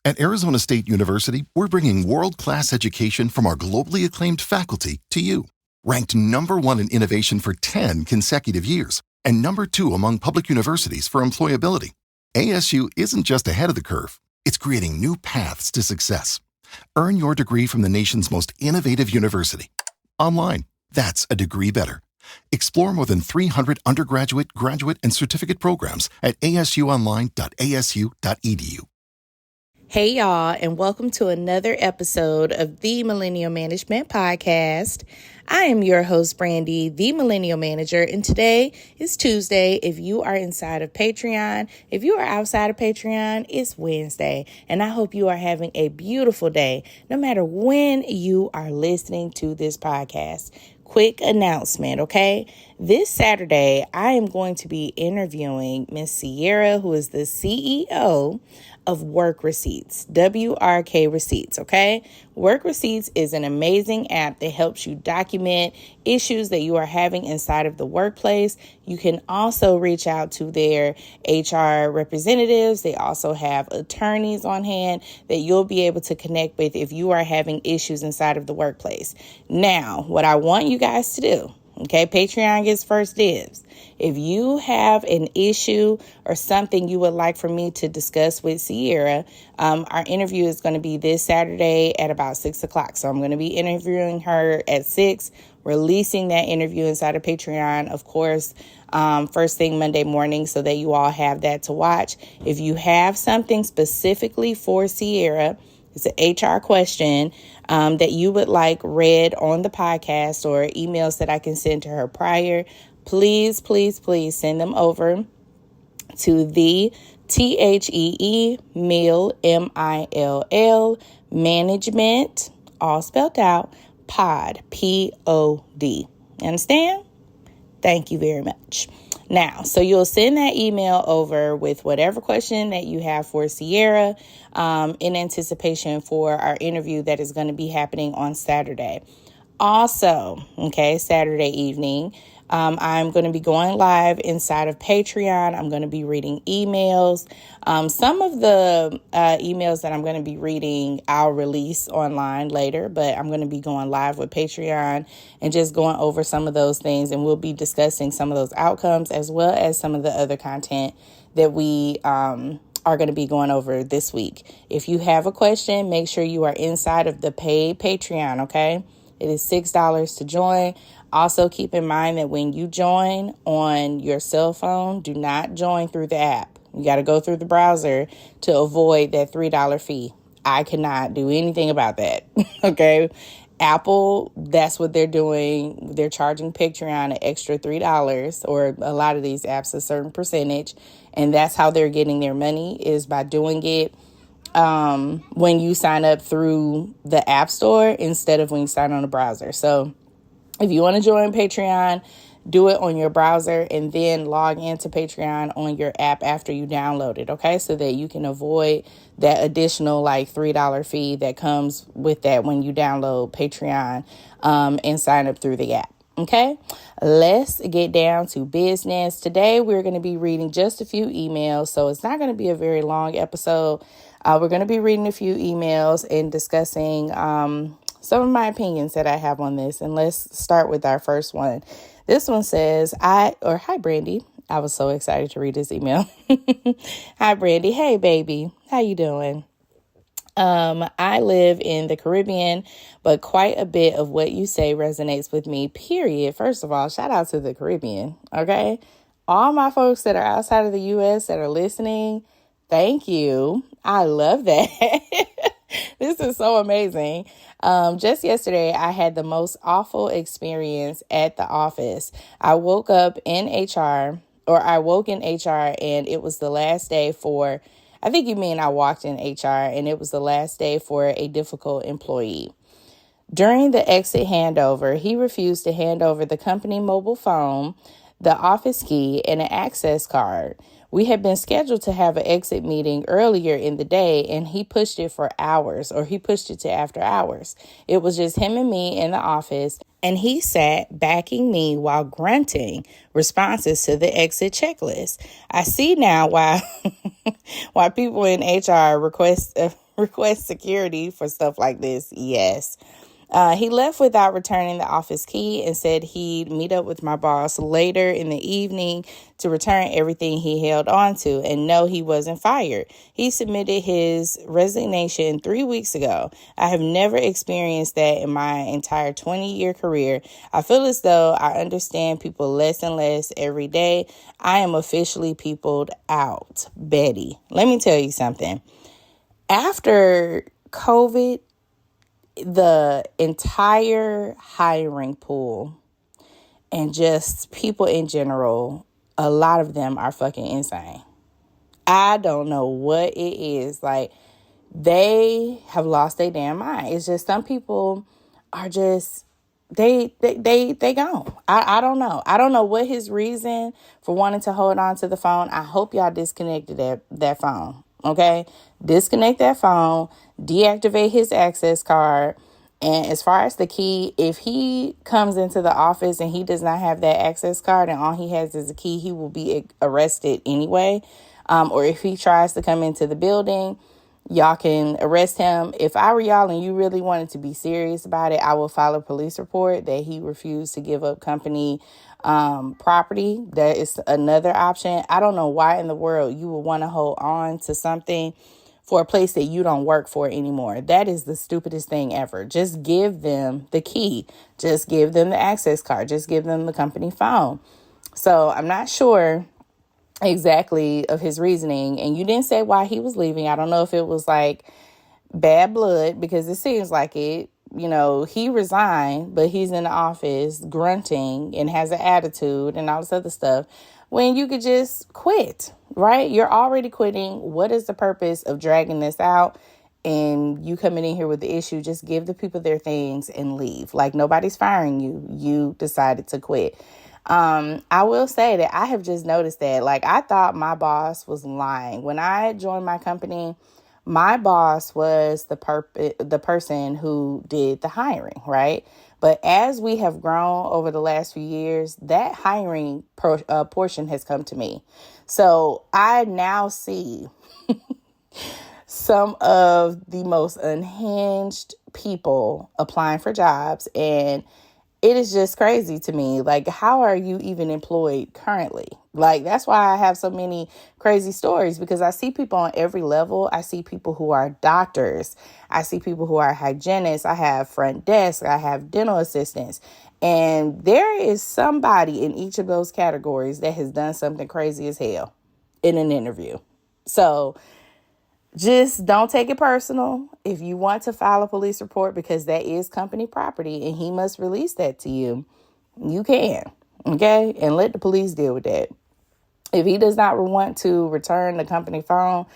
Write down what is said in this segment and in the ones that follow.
At Arizona State University, we're bringing world-class education from our globally acclaimed faculty to you. Ranked #1 in innovation for 10 consecutive years and #2 among public universities for employability, ASU isn't just ahead of the curve, it's creating new paths to success. Earn your degree from the nation's most innovative university. Online, that's a degree better. Explore more than 300 undergraduate, graduate, and certificate programs at asuonline.asu.edu. Hey, y'all, and welcome to another episode of the Millennial Management Podcast. I am your host, Brandy, the Millennial Manager, and today is Tuesday. If you are inside of Patreon, if you are outside of Patreon, it's Wednesday, and I hope you are having a beautiful day, no matter when you are listening to this podcast. Quick announcement, okay? This Saturday, I am going to be interviewing Miss Sierra, who is the CEO of Work Receipts, WRK Receipts, okay? Work Receipts is an amazing app that helps you document issues that you are having inside of the workplace. You can also reach out to their HR representatives. They also have attorneys on hand that you'll be able to connect with if you are having issues inside of the workplace. Now, what I want you guys to do, okay, Patreon gets first dibs. If you have an issue or something you would like for me to discuss with Sierra, our interview is going to be this Saturday at about 6 o'clock. So I'm going to be interviewing her at 6, releasing that interview inside of Patreon, of course, first thing Monday morning, so that you all have that to watch. If you have something specifically for Sierra, it's an HR question that you would like read on the podcast or emails that I can send to her prior, please send them over to the THEE Mill, MILL, management, all spelled out, pod, POD. Understand? Thank you very much. Now, so you'll send that email over with whatever question that you have for Sierra in anticipation for our interview that is going to be happening on Saturday. Also, okay, Saturday evening, I'm going to be going live inside of Patreon. I'm going to be reading emails. Some of the emails that I'm going to be reading, I'll release online later, but I'm going to be going live with Patreon and just going over some of those things. And we'll be discussing some of those outcomes as well as some of the other content that we are going to be going over this week. If you have a question, make sure you are inside of the paid Patreon, okay? It is $6 to join. Also, keep in mind that when you join on your cell phone, do not join through the app. You got to go through the browser to avoid that $3 fee. I cannot do anything about that. Okay. Apple, that's what they're doing. They're charging Patreon an extra $3, or a lot of these apps a certain percentage. And that's how they're getting their money, is by doing it when you sign up through the App Store instead of when you sign on the browser. So if you want to join Patreon, do it on your browser and then log into Patreon on your app after you download it, okay? So that you can avoid that additional $3 fee that comes with that when you download Patreon and sign up through the app, okay? Let's get down to business. Today, we're going to be reading just a few emails, so it's not going to be a very long episode. We're going to be reading a few emails and discussing some of my opinions that I have on this. And let's start with our first one. This one says, hi, Brandy. I was so excited to read this email. Hi, Brandy. Hey, baby. How you doing? I live in the Caribbean, but quite a bit of what you say resonates with me, period. First of all, shout out to the Caribbean, okay? All my folks that are outside of the U.S. that are listening, thank you. I love that. This is so amazing. Just yesterday, I had the most awful experience at the office. I woke in HR, and it was the last day for, I think you mean I walked in HR, and it was the last day for a difficult employee. During the exit handover, he refused to hand over the company mobile phone, the office key, and an access card. We had been scheduled to have an exit meeting earlier in the day, and he pushed it for hours, or he pushed it to after hours. It was just him and me in the office, and he sat backing me while grunting responses to the exit checklist. I see now why people in HR request security for stuff like this? Yes. He left without returning the office key and said he'd meet up with my boss later in the evening to return everything he held on to. And no, he wasn't fired. He submitted his resignation 3 weeks ago. I have never experienced that in my entire 20-year career. I feel as though I understand people less and less every day. I am officially peopled out. Betty, let me tell you something. After COVID, the entire hiring pool and just people in general, a lot of them are fucking insane. I don't know what it is. Like, they have lost their damn mind. It's just some people are just, they gone. I don't know. I don't know what his reason for wanting to hold on to the phone. I hope y'all disconnected that phone. Okay? Disconnect that phone, deactivate his access card. And as far as the key, if he comes into the office and he does not have that access card and all he has is a key, he will be arrested anyway. Or if he tries to come into the building, y'all can arrest him. If I were y'all and you really wanted to be serious about it, I will file a police report that he refused to give up company property. That is another option. I don't know why in the world you would want to hold on to something for a place that you don't work for anymore. That is the stupidest thing ever. Just give them the key. Just give them the access card. Just give them the company phone. So I'm not sure exactly of his reasoning. And you didn't say why he was leaving. I don't know if it was like bad blood, because it seems like it. You know, he resigned, but he's in the office grunting and has an attitude and all this other stuff, when you could just quit, right? You're already quitting. What is the purpose of dragging this out and you coming in here with the issue? Just give the people their things and leave. Like, nobody's firing you. You decided to quit. I will say that I have just noticed that, like, I thought my boss was lying. When I joined my company, my boss was the person who did the hiring, right? But as we have grown over the last few years, that hiring portion has come to me. So I now see some of the most unhinged people applying for jobs, and it is just crazy to me. Like, how are you even employed currently? Like, that's why I have so many crazy stories, because I see people on every level. I see people who are doctors. I see people who are hygienists. I have front desk. I have dental assistants. And there is somebody in each of those categories that has done something crazy as hell in an interview. So just don't take it personal. If you want to file a police report, because that is company property and he must release that to you, you can, okay? And let the police deal with that. If he does not want to return the company phone,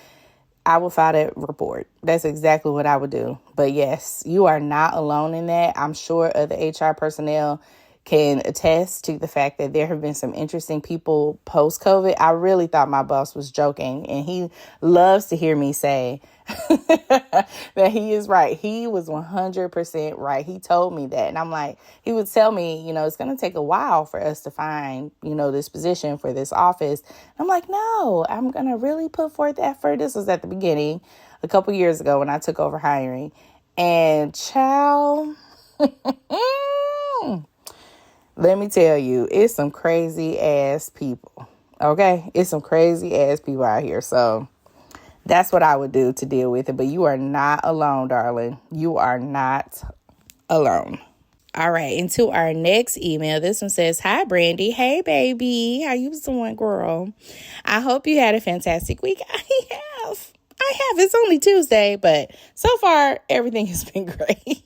I will file that report. That's exactly what I would do. But yes, you are not alone in that. I'm sure other HR personnel can attest to the fact that there have been some interesting people post-COVID. I really thought my boss was joking, and he loves to hear me say that he is right. He was 100% right. He told me that. And I'm like, he would tell me, it's going to take a while for us to find, this position for this office. I'm like, no, I'm going to really put forth effort. This was at the beginning, a couple years ago when I took over hiring. And child, let me tell you, it's some crazy ass people. Okay? It's some crazy ass people out here. So that's what I would do to deal with it. But you are not alone, darling. You are not alone. All right. Into our next email. This one says, "Hi, Brandy. Hey, baby. How you doing, girl? I hope you had a fantastic week." I have. It's only Tuesday, but so far everything has been great.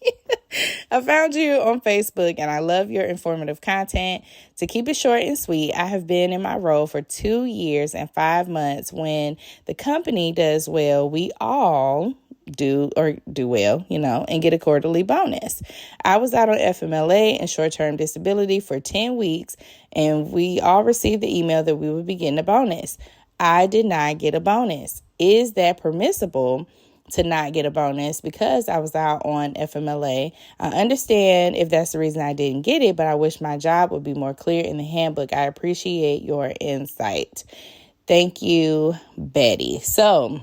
I found you on Facebook and I love your informative content. To keep it short and sweet, I have been in my role for 2 years and 5 months. When the company does well, we all do well, and get a quarterly bonus. I was out on FMLA and short-term disability for 10 weeks, and we all received the email that we would be getting a bonus. I did not get a bonus. Is that permissible to not get a bonus because I was out on FMLA? I understand if that's the reason I didn't get it, but I wish my job would be more clear in the handbook. I appreciate your insight. Thank you, Betty. So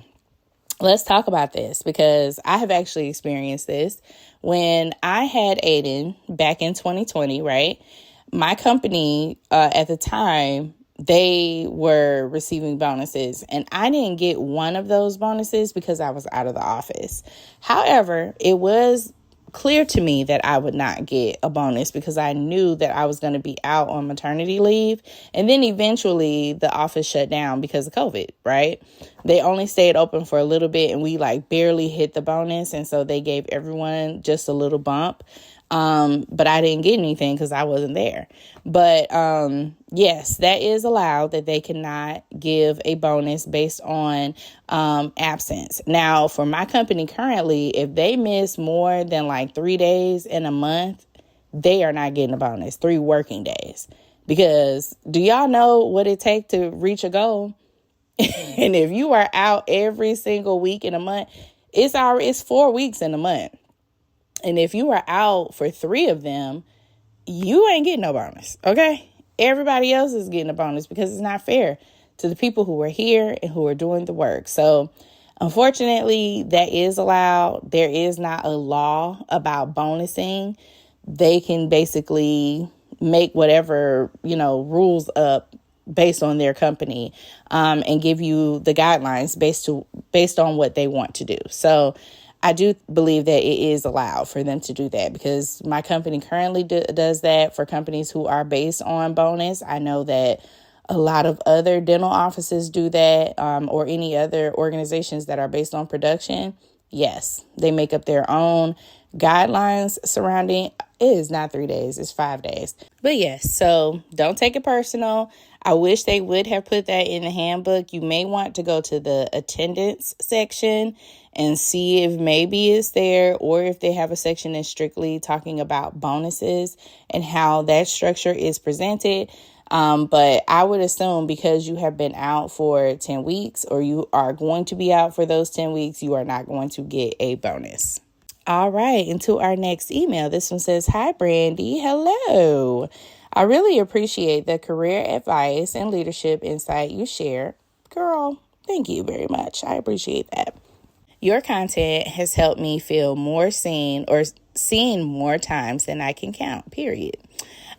let's talk about this because I have actually experienced this. When I had Aiden back in 2020, right? My company at the time, they were receiving bonuses, and I didn't get one of those bonuses because I was out of the office. However, it was clear to me that I would not get a bonus because I knew that I was going to be out on maternity leave. And then eventually the office shut down because of COVID, right? They only stayed open for a little bit and we barely hit the bonus. And so they gave everyone just a little bump. But I didn't get anything because I wasn't there. But yes, that is allowed, that they cannot give a bonus based on absence. Now, for my company currently, if they miss more than 3 days in a month, they are not getting a bonus, 3 working days. Because do y'all know what it takes to reach a goal? And if you are out every single week in a month, it's 4 weeks in a month. And if you are out for 3 of them, you ain't getting no bonus, okay? Everybody else is getting a bonus because it's not fair to the people who are here and who are doing the work. So, unfortunately, that is allowed. There is not a law about bonusing. They can basically make whatever, rules up based on their company and give you the guidelines based on what they want to do. So, I do believe that it is allowed for them to do that because my company currently does that for companies who are based on bonus. I know that a lot of other dental offices do that or any other organizations that are based on production. Yes, they make up their own guidelines surrounding. It is not 3 days, it's 5 days. But yes, so don't take it personal. I wish they would have put that in the handbook. You may want to go to the attendance section and see if maybe it's there, or if they have a section that's strictly talking about bonuses and how that structure is presented. But I would assume because you have been out for 10 weeks or you are going to be out for those 10 weeks, you are not going to get a bonus. All right, into our next email. This one says, "Hi, Brandy. Hello. I really appreciate the career advice and leadership insight you share." Girl, thank you very much. I appreciate that. Your content has helped me feel more seen or seen more times than I can count, period.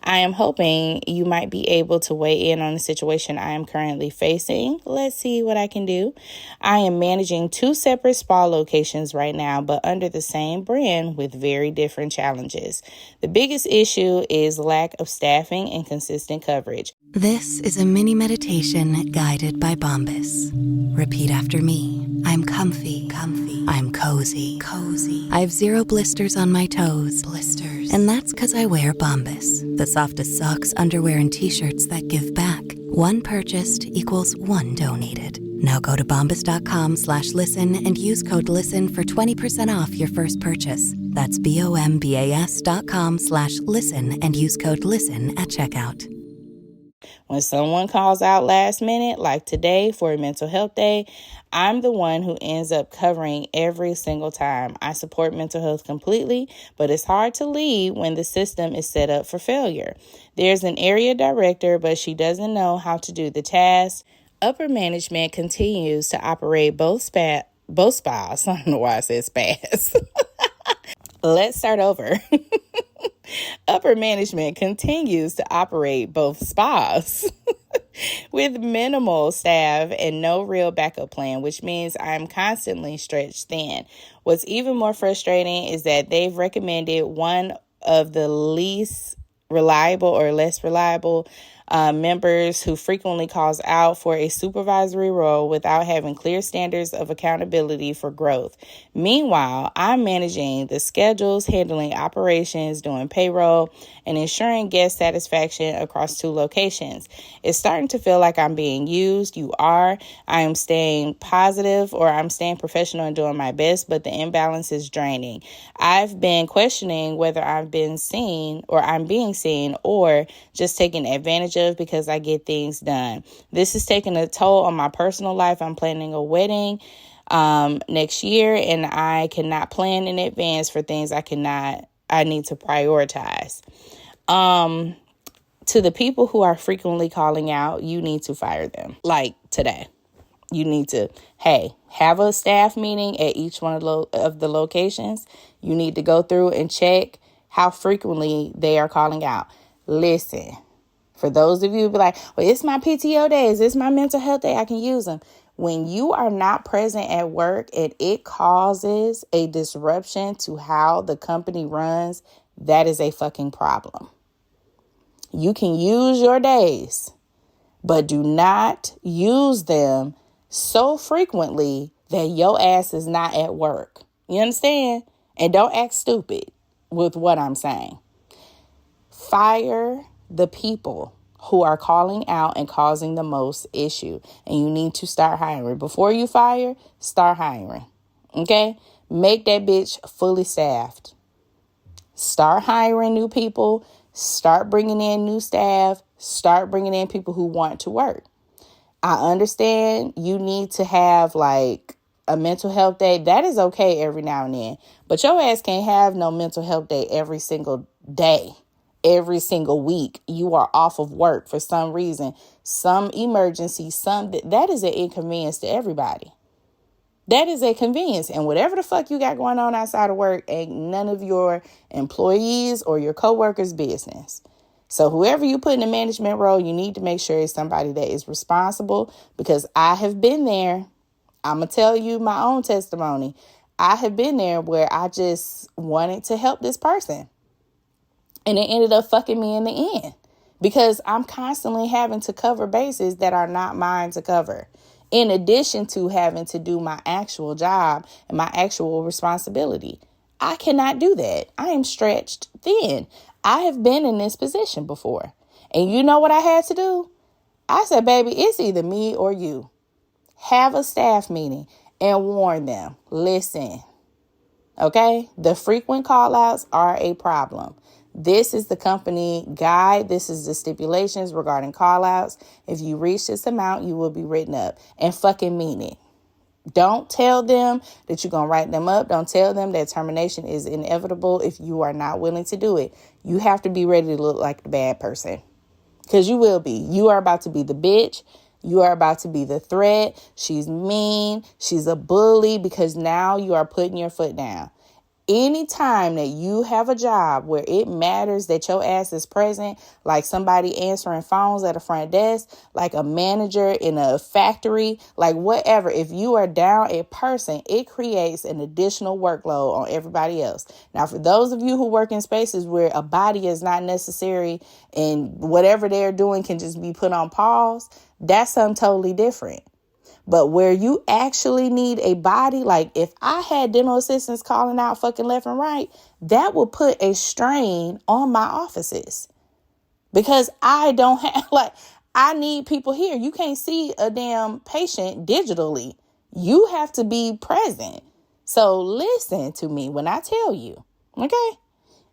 I am hoping you might be able to weigh in on the situation I am currently facing. Let's see what I can do. I am managing 2 separate spa locations right now, but under the same brand with very different challenges. The biggest issue is lack of staffing and consistent coverage. This is a mini meditation guided by Bombas. Repeat after me. I'm comfy. I'm cozy. I have 0 blisters on my toes. And that's because I wear Bombas, the softest socks, underwear, and t-shirts that give back. 1 purchased equals 1 donated. Now go to bombas.com/listen and use code LISTEN for 20% off your first purchase. That's bombas.com/listen and use code LISTEN at checkout. When someone calls out last minute, like today for a mental health day, I'm the one who ends up covering every single time. I support mental health completely, but it's hard to lead when the system is set up for failure. There's an area director, but she doesn't know how to do the task. Upper management continues to operate both spas. I don't know why I said spas. Let's start over. Upper management continues to operate both spas with minimal staff and no real backup plan, which means I'm constantly stretched thin. What's even more frustrating is that they've recommended one of the least reliable or less reliable members who frequently calls out for a supervisory role without having clear standards of accountability for growth. Meanwhile, I'm managing the schedules, handling operations, doing payroll, and ensuring guest satisfaction across 2 locations. It's starting to feel like I'm being used. You are. I am staying positive, or I'm staying professional and doing my best, but the imbalance is draining. I've been questioning whether I'm being seen or just taking advantage of because I get things done. This is taking a toll on my personal life. I'm planning a wedding next year, and I cannot plan in advance for things I need to prioritize. To the people who are frequently calling out, you need to fire them, like today. You need to, hey, have a staff meeting at each one of the locations. You need to go through and check how frequently they are calling out. Listen, for those of you who be like, well, it's my PTO days, it's my mental health day, I can use them. When you are not present at work and it causes a disruption to how the company runs, that is a fucking problem. You can use your days, but do not use them so frequently that your ass is not at work. You understand? And don't act stupid with what I'm saying. Fire the people who are calling out and causing the most issue. And you need to start hiring. Before you fire, start hiring. Okay? Make that bitch fully staffed. Start hiring new people. Start bringing in new staff. Start bringing in people who want to work. I understand you need to have like a mental health day. That is okay every now and then. But your ass can't have no mental health day every single day, every single week. You are off of work for some reason, some emergency, that is an inconvenience to everybody. That is a convenience. And whatever the fuck you got going on outside of work ain't none of your employees or your coworkers' business. So whoever you put in a management role, you need to make sure it's somebody that is responsible, because I have been there. I'm going to tell you my own testimony. I have been there where I just wanted to help this person. And it ended up fucking me in the end, because I'm constantly having to cover bases that are not mine to cover, in addition to having to do my actual job and my actual responsibility. I cannot do that. I am stretched thin. I have been in this position before. And you know what I had to do? I said, baby, it's either me or you. Have a staff meeting and warn them. Listen, okay? The frequent call outs are a problem. This is the company guide. This is the stipulations regarding call outs. If you reach this amount, you will be written up, and fucking mean it. Don't tell them that you're going to write them up. Don't tell them that termination is inevitable if you are not willing to do it. You have to be ready to look like the bad person, because you will be. You are about to be the bitch. You are about to be the threat. She's mean. She's a bully, because now you are putting your foot down. Anytime that you have a job where it matters that your ass is present, like somebody answering phones at a front desk, like a manager in a factory, like whatever, if you are down a person, it creates an additional workload on everybody else. Now, for those of you who work in spaces where a body is not necessary and whatever they're doing can just be put on pause, that's something totally different. But where you actually need a body, like if I had dental assistants calling out fucking left and right, that would put a strain on my offices, because I don't have, I need people here. You can't see a damn patient digitally. You have to be present. So listen to me when I tell you, okay?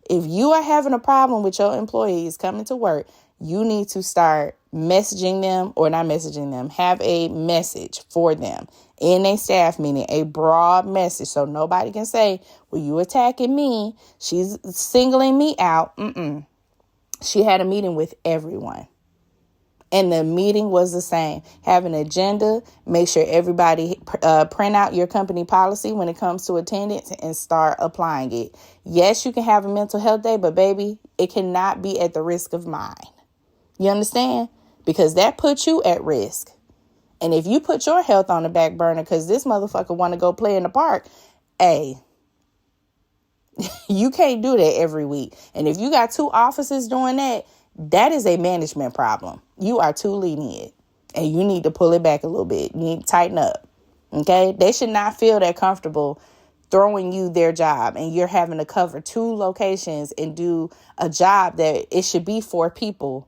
If you are having a problem with your employees coming to work, you need to start messaging them, or not messaging them, have a message for them in a staff meeting, a broad message, so nobody can say, well, you attacking me, she's singling me out. She had a meeting with everyone, and the meeting was the same. Have an agenda, make sure everybody print out your company policy when it comes to attendance and start applying it. Yes, you can have a mental health day, but baby, it cannot be at the risk of mine. You understand? Because that puts you at risk. And if you put your health on the back burner because this motherfucker want to go play in the park, hey, you can't do that every week. And if you got 2 officers doing that, that is a management problem. You are too lenient, and you need to pull it back a little bit. You need to tighten up. Okay? They should not feel that comfortable throwing you their job, and you're having to cover 2 locations and do a job that it should be 4 people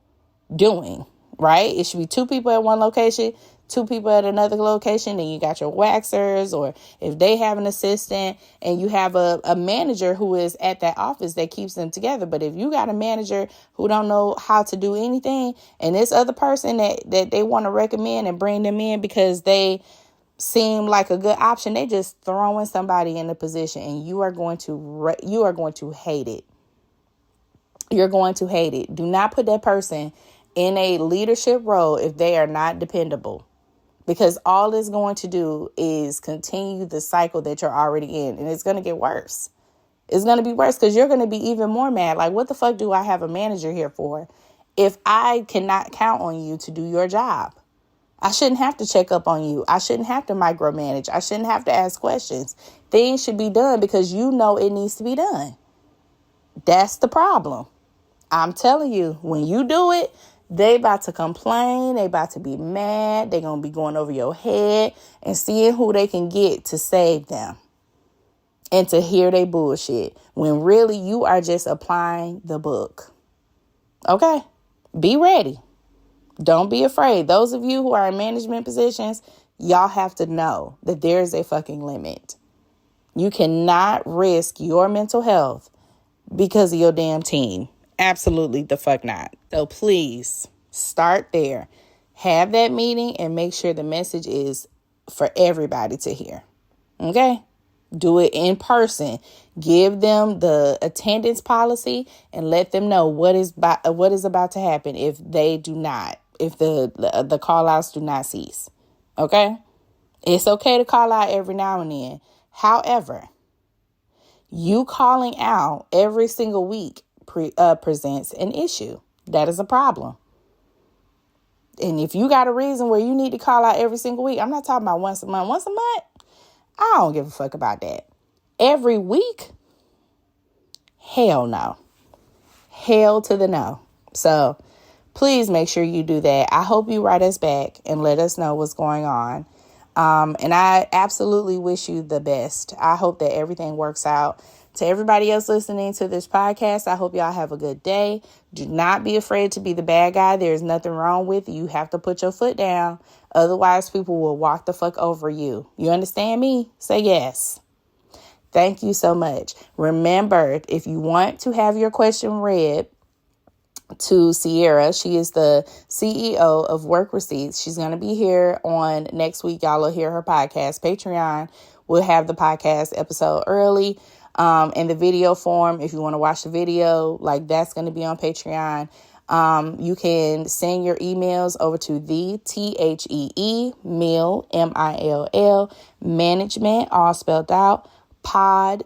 doing, right? It should be 2 people at one location, 2 people at another location, and you got your waxers, or if they have an assistant, and you have a manager who is at that office that keeps them together. But if you got a manager who don't know how to do anything, and this other person that they want to recommend and bring them in because they seem like a good option, they just throwing somebody in the position, and you are going to hate it. You're going to hate it. Do not put that person in a leadership role if they are not dependable. because all it's going to do is continue the cycle that you're already in, and it's going to get worse. It's going to be worse because you're going to be even more mad. Like, what the fuck do I have a manager here for if I cannot count on you to do your job? I shouldn't have to check up on you. I shouldn't have to micromanage. I shouldn't have to ask questions. Things should be done because you know it needs to be done. That's the problem. I'm telling you, when you do it, they about to complain. They about to be mad. They're going to be going over your head and seeing who they can get to save them and to hear they bullshit when really you are just applying the book. Okay? Be ready. Don't be afraid. Those of you who are in management positions, y'all have to know that there's a fucking limit. You cannot risk your mental health because of your damn team. Absolutely the fuck not. So please start there. Have that meeting and make sure the message is for everybody to hear. Okay? Do it in person. Give them the attendance policy and let them know what is about to happen if the call outs do not cease. Okay? It's okay to call out every now and then. However, you calling out every single week presents an issue. That is a problem. And if you got a reason where you need to call out every single week, I'm not talking about once a month. Once a month, I don't give a fuck about that. Every week, hell no. Hell to the no. So please make sure you do that. I hope you write us back and let us know what's going on. And I absolutely wish you the best. I hope that everything works out. To everybody else listening to this podcast, I hope y'all have a good day. Do not be afraid to be the bad guy. There's nothing wrong with you. You have to put your foot down. Otherwise, people will walk the fuck over you. You understand me? Say yes. Thank you so much. Remember, if you want to have your question read to Sierra, she is the CEO of Work Receipts. She's going to be here on next week. Y'all will hear her podcast. Patreon will have the podcast episode early. In the video form, if you want to watch the video, like that's going to be on Patreon. You can send your emails over to MEAL, management, all spelled out, pod@gmail.com.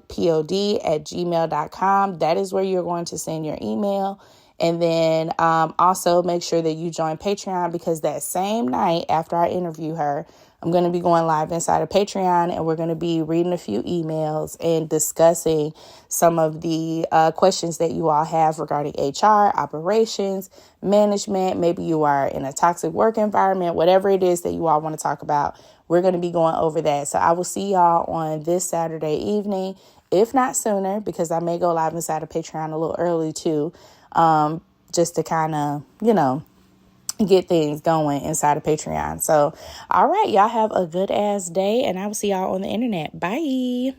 That is where you're going to send your email. And then also make sure that you join Patreon, because that same night after I interview her, I'm going to be going live inside of Patreon, and we're going to be reading a few emails and discussing some of the questions that you all have regarding HR, operations, management. Maybe you are in a toxic work environment, whatever it is that you all want to talk about. We're going to be going over that. So I will see y'all on this Saturday evening, if not sooner, because I may go live inside of Patreon a little early too, just to kind of, get things going inside of Patreon. So, all right, y'all have a good ass day, and I will see y'all on the internet. Bye.